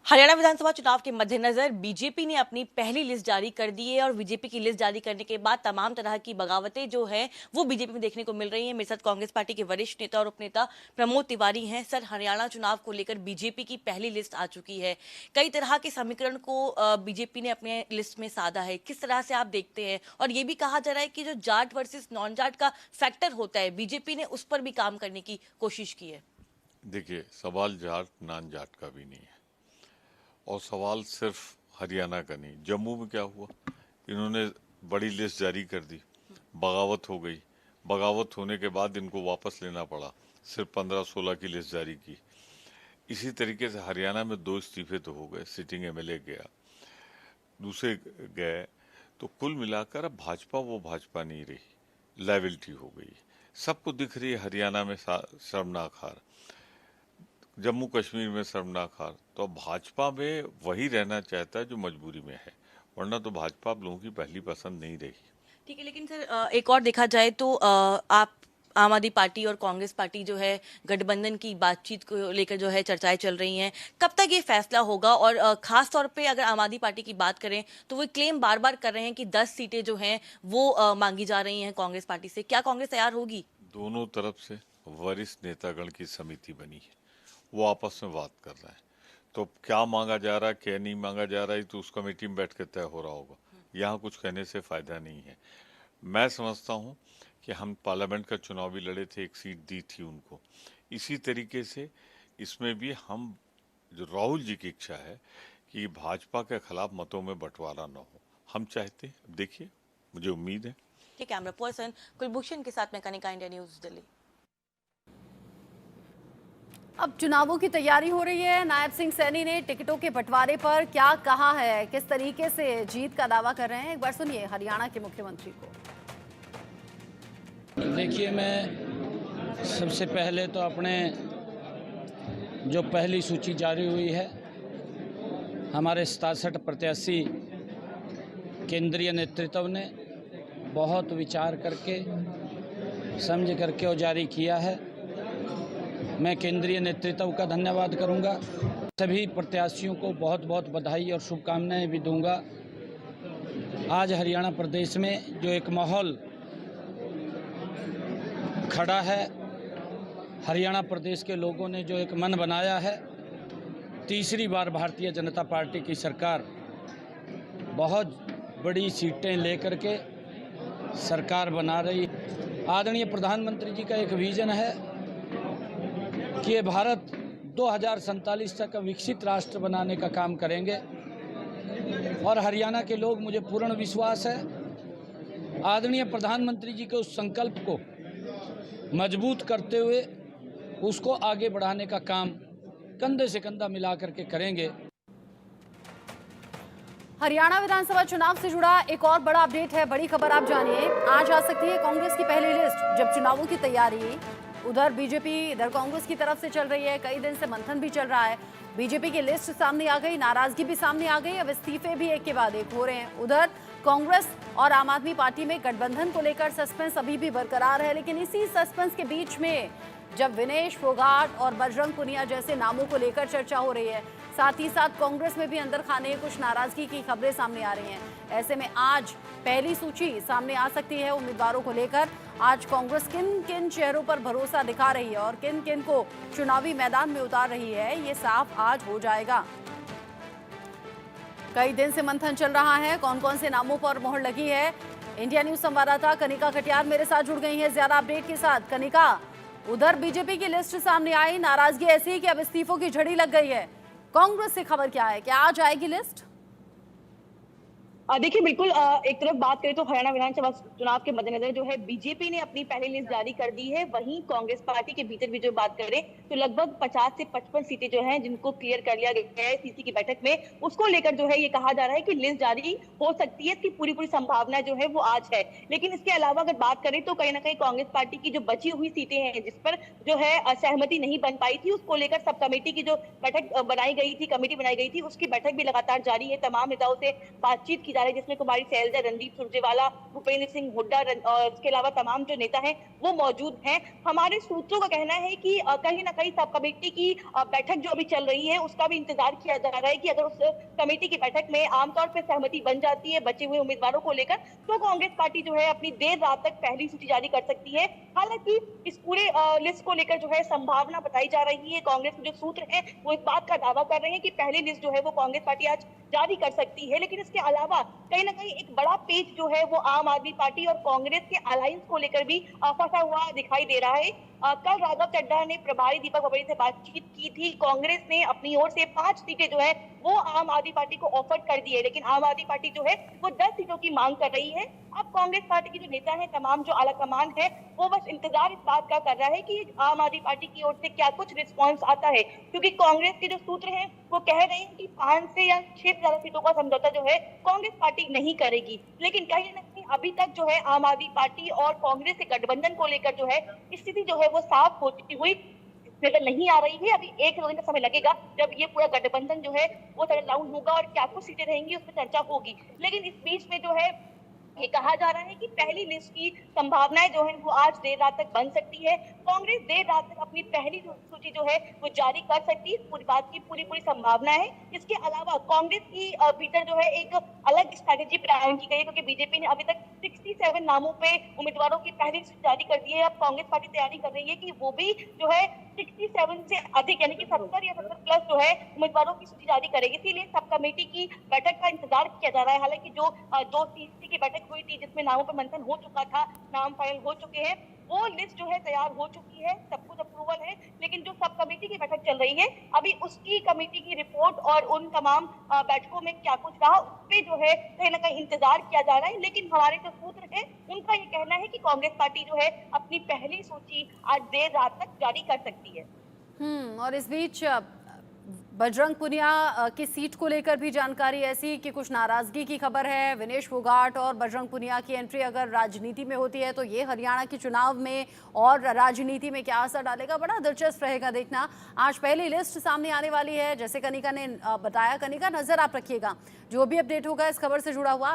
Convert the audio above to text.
हरियाणा विधानसभा चुनाव के मद्देनजर बीजेपी ने अपनी पहली लिस्ट जारी कर दी है और बीजेपी की लिस्ट जारी करने के बाद तमाम तरह की बगावतें जो है वो बीजेपी में देखने को मिल रही हैं। मेरे साथ कांग्रेस पार्टी के वरिष्ठ नेता और उपनेता प्रमोद तिवारी हैं। सर, हरियाणा चुनाव को लेकर बीजेपी की पहली लिस्ट आ चुकी है। कई तरह के समीकरण को बीजेपी ने अपने लिस्ट में साधा है। किस तरह से आप देखते हैं? और ये भी कहा जा रहा है कि जो जाट वर्सेस नॉन जाट का फैक्टर होता है, बीजेपी ने उस पर भी काम करने की कोशिश की है। देखिए, सवाल जाट नान जाट का भी नहीं है और सवाल सिर्फ हरियाणा का नहीं। जम्मू में क्या हुआ, इन्होंने बड़ी लिस्ट जारी कर दी, बगावत हो गई। बगावत होने के बाद इनको वापस लेना पड़ा, सिर्फ 15-16 की लिस्ट जारी की। इसी तरीके से हरियाणा में 2 इस्तीफे तो हो गए, सिटिंग एमएलए गया, दूसरे गए, तो कुल मिलाकर अब भाजपा वो भाजपा नहीं रही, लायबिलिटी हो गई। सबको दिख रही है हरियाणा में शर्मनाक हार, जम्मू कश्मीर में शर्मनाक हार। तो अब भाजपा में वही रहना चाहता है जो मजबूरी में है, वरना तो भाजपा आप लोगों की पहली पसंद नहीं रही। ठीक है, लेकिन सर एक और देखा जाए तो आप आम आदमी पार्टी और कांग्रेस पार्टी जो है गठबंधन की बातचीत को लेकर जो है चर्चाएं चल रही हैं। कब तक ये फैसला होगा? और खास तौर पे अगर आम आदमी पार्टी की बात करें तो वो क्लेम बार बार कर रहे हैं कि 10 सीटें जो हैं वो मांगी जा रही हैं कांग्रेस पार्टी से। क्या कांग्रेस तैयार होगी? दोनों तरफ से वरिष्ठ नेतागण की समिति बनी है, वो आपस में बात कर रहे हैं। तो क्या मांगा जा रहा है, क्या नहीं मांगा जा रहा है, तो उस कमेटी में बैठ कर तय हो रहा होगा। यहाँ कुछ कहने से फायदा नहीं है। मैं समझता हूँ कि हम पार्लियामेंट का चुनाव भी लड़े थे, एक सीट दी थी उनको। इसी तरीके से इसमें भी हम, जो राहुल जी की इच्छा है कि भाजपा के खिलाफ मतों में बंटवारा न हो, हम चाहते। देखिए, मुझे उम्मीद है। कैमरा पर्सन कुलभूषण के साथ मैं कनिका, इंडिया न्यूज दिल्ली। अब चुनावों की तैयारी हो रही है। नायब सिंह सैनी ने टिकटों के बंटवारे पर क्या कहा है, किस तरीके से जीत का दावा कर रहे हैं, एक बार सुनिए हरियाणा के मुख्यमंत्री को। देखिए, मैं सबसे पहले तो अपने जो पहली सूची जारी हुई है, हमारे 67 प्रत्याशी केंद्रीय नेतृत्व ने बहुत विचार करके समझ करके वो जारी किया है। मैं केंद्रीय नेतृत्व का धन्यवाद करूंगा। सभी प्रत्याशियों को बहुत बहुत बधाई और शुभकामनाएं भी दूंगा। आज हरियाणा प्रदेश में जो एक माहौल खड़ा है, हरियाणा प्रदेश के लोगों ने जो एक मन बनाया है, तीसरी बार भारतीय जनता पार्टी की सरकार बहुत बड़ी सीटें लेकर के सरकार बना रही है। आदरणीय प्रधानमंत्री जी का एक विजन है कि ये भारत 2047 तक विकसित राष्ट्र बनाने का काम करेंगे और हरियाणा के लोग, मुझे पूर्ण विश्वास है, आदरणीय प्रधानमंत्री जी के उस संकल्प को मजबूत करते हुए उसको आगे बढ़ाने का काम कंधे से कंधा मिला करके करेंगे। हरियाणा विधानसभा चुनाव से जुड़ा एक और बड़ा अपडेट है, बड़ी खबर आप जानिए। आज आ सकती है कांग्रेस की पहली लिस्ट। जब चुनावों की तैयारी उधर बीजेपी, इधर कांग्रेस की तरफ से चल रही है, कई दिन से मंथन भी चल रहा है। बीजेपी की लिस्ट सामने आ गई, नाराजगी भी सामने आ गई, अब इस्तीफे भी एक के बाद एक हो रहे हैं। उधर कांग्रेस और आम आदमी पार्टी में गठबंधन को लेकर सस्पेंस अभी भी बरकरार है, लेकिन इसी सस्पेंस के बीच में जब विनेश फोगाट और बजरंग पुनिया जैसे नामों को लेकर चर्चा हो रही है, साथ ही साथ कांग्रेस में भी अंदर खाने कुछ नाराजगी की खबरें सामने आ रही हैं। ऐसे में आज पहली सूची सामने आ सकती है उम्मीदवारों को लेकर। आज कांग्रेस किन किन चेहरों पर भरोसा दिखा रही है और किन किन को चुनावी मैदान में उतार रही है, ये साफ आज हो जाएगा। कई दिन से मंथन चल रहा है, कौन कौन से नामों पर मोहर लगी है। इंडिया न्यूज संवाददाता कनिका कटियार मेरे साथ जुड़ गई है ज्यादा अपडेट के साथ। कनिका, उधर बीजेपी की लिस्ट सामने आई, नाराजगी ऐसी है कि अब इस्तीफों की झड़ी लग गई है। कांग्रेस से खबर क्या है, क्या आज आएगी लिस्ट? देखिए, बिल्कुल एक तरफ बात करें तो हरियाणा विधानसभा चुनाव के मद्देनजर जो है बीजेपी ने अपनी पहली लिस्ट जारी कर दी है। वहीं कांग्रेस पार्टी के भीतर भी जो बात करें तो लगभग 50 से 55 सीटें जो हैं जिनको क्लियर कर लिया गया है सीसी की बैठक में, उसको लेकर जो है ये कहा जा रहा है कि लिस्ट जारी हो सकती है। इसकी पूरी संभावना जो है वो आज है। लेकिन इसके अलावा अगर बात करें तो कहीं ना कहीं कांग्रेस पार्टी की जो बची हुई सीटें हैं जिस पर जो है सहमति नहीं बन पाई थी, उसको लेकर सब कमेटी की जो बैठक बनाई गई थी, कमेटी बनाई गई थी, उसकी बैठक भी लगातार जारी है। तमाम नेताओं से बातचीत की जा रहा है, जिसमें कुमारी सैलजा, रणदीप सुरजेवाला, भूपेंद्र सिंह हुड्डा और इसके अलावा तमाम जो नेता हैं वो मौजूद हैं। हमारे सूत्रों का कहना है कि कहीं ना कहीं सब कमेटी की बैठक जो अभी चल रही है उसका भी इंतजार किया जा रहा है कि अगर उस कमेटी की बैठक में आमतौर पर सहमति बन जाती है बचे हुए उम्मीदवारों को लेकर, तो कांग्रेस पार्टी जो है अपनी देर रात तक पहली सूची जारी कर सकती है। हालांकि इस पूरे लिस्ट को लेकर जो है संभावना बताई जा रही है। कांग्रेस के जो सूत्र हैं वो इस बात का दावा कर रहे हैं कि पहली लिस्ट जो है वो कांग्रेस पार्टी आज जारी कर सकती है, लेकिन इसके अलावा कहीं ना कहीं एक बड़ा पेच जो है वो आम आदमी पार्टी और कांग्रेस के अलायंस को लेकर भी फंसा हुआ दिखाई दे रहा है। कल राघव चड्ढा ने प्रभारी दीपक बबरी से बातचीत की थी। कांग्रेस ने अपनी ओर से 5 सीटें जो है वो आम आदमी पार्टी को ऑफर कर दी है, लेकिन आम आदमी पार्टी जो है वो 10 सीटों की मांग कर रही है। अब कांग्रेस पार्टी के जो नेता हैं, तमाम जो आला कमान है, वो बस इंतजार इस बात का कर रहा है कि आम आदमी पार्टी की ओर से क्या कुछ रिस्पॉन्स आता है, क्योंकि कांग्रेस के जो सूत्र हैं वो कह रहे हैं कि 5 से या 6 से ज्यादा सीटों का समझौता जो है कांग्रेस पार्टी नहीं करेगी। लेकिन कहीं ना कहीं अभी तक जो है आम आदमी पार्टी और कांग्रेस के गठबंधन को लेकर जो है स्थिति जो है वो साफ होती हुई नजर नहीं आ रही है। अभी 1-2 दिन का समय लगेगा जब ये पूरा गठबंधन जो है वो सेटल डाउन होगा और क्या कुछ सीटें रहेंगी उस पर चर्चा होगी। लेकिन इस बीच में जो है ये कहा जा रहा है कि पहली लिस्ट की संभावनाएं जो है वो आज देर रात तक बन सकती है। कांग्रेस देर रात तक अपनी पहली सूची जो है वो जारी कर सकती है। पूरी बात की पूरी संभावना है। इसके अलावा कांग्रेस की भीतर जो है एक अलग स्ट्रैटेजी प्लान की गई है, क्योंकि बीजेपी ने अभी तक 67 नामों पे उम्मीदवारों की पहली सूची जारी कर दी है। अब कांग्रेस पार्टी तैयारी कर रही है कि वो भी जो है 67 से अधिक यानी कि 70 या 70 प्लस जो है उम्मीदवारों की सूची जारी करेगी। इसीलिए सब कमेटी की बैठक का इंतजार किया जा रहा है। हालांकि जो 2-3 की बैठक हुई थी जिसमें नामों पर मंथन हो चुका था, नाम फाइल हो चुके हैं, वो लिस्ट जो है तैयार हो चुकी है, सब कुछ अप्रूवल है। लेकिन जो सब कमेटी की बैठक चल रही है अभी उसकी कमेटी की रिपोर्ट और उन तमाम बैठकों में क्या कुछ रहा उस पे जो है कहीं ना कहीं इंतजार किया जा रहा है। लेकिन हमारे जो सूत्र है उनका ये कहना है कि कांग्रेस पार्टी जो है अपनी पहली सूची आज देर रात तक जारी कर सकती है। और इस बीच बजरंग पुनिया की सीट को लेकर भी जानकारी ऐसी कि कुछ नाराजगी की खबर है। विनेश फोगाट और बजरंग पुनिया की एंट्री अगर राजनीति में होती है तो ये हरियाणा के चुनाव में और राजनीति में क्या असर डालेगा, बड़ा दिलचस्प रहेगा देखना। आज पहली लिस्ट सामने आने वाली है, जैसे कनिका ने बताया। कनिका, नजर आप रखिएगा, जो भी अपडेट होगा इस खबर से जुड़ा हुआ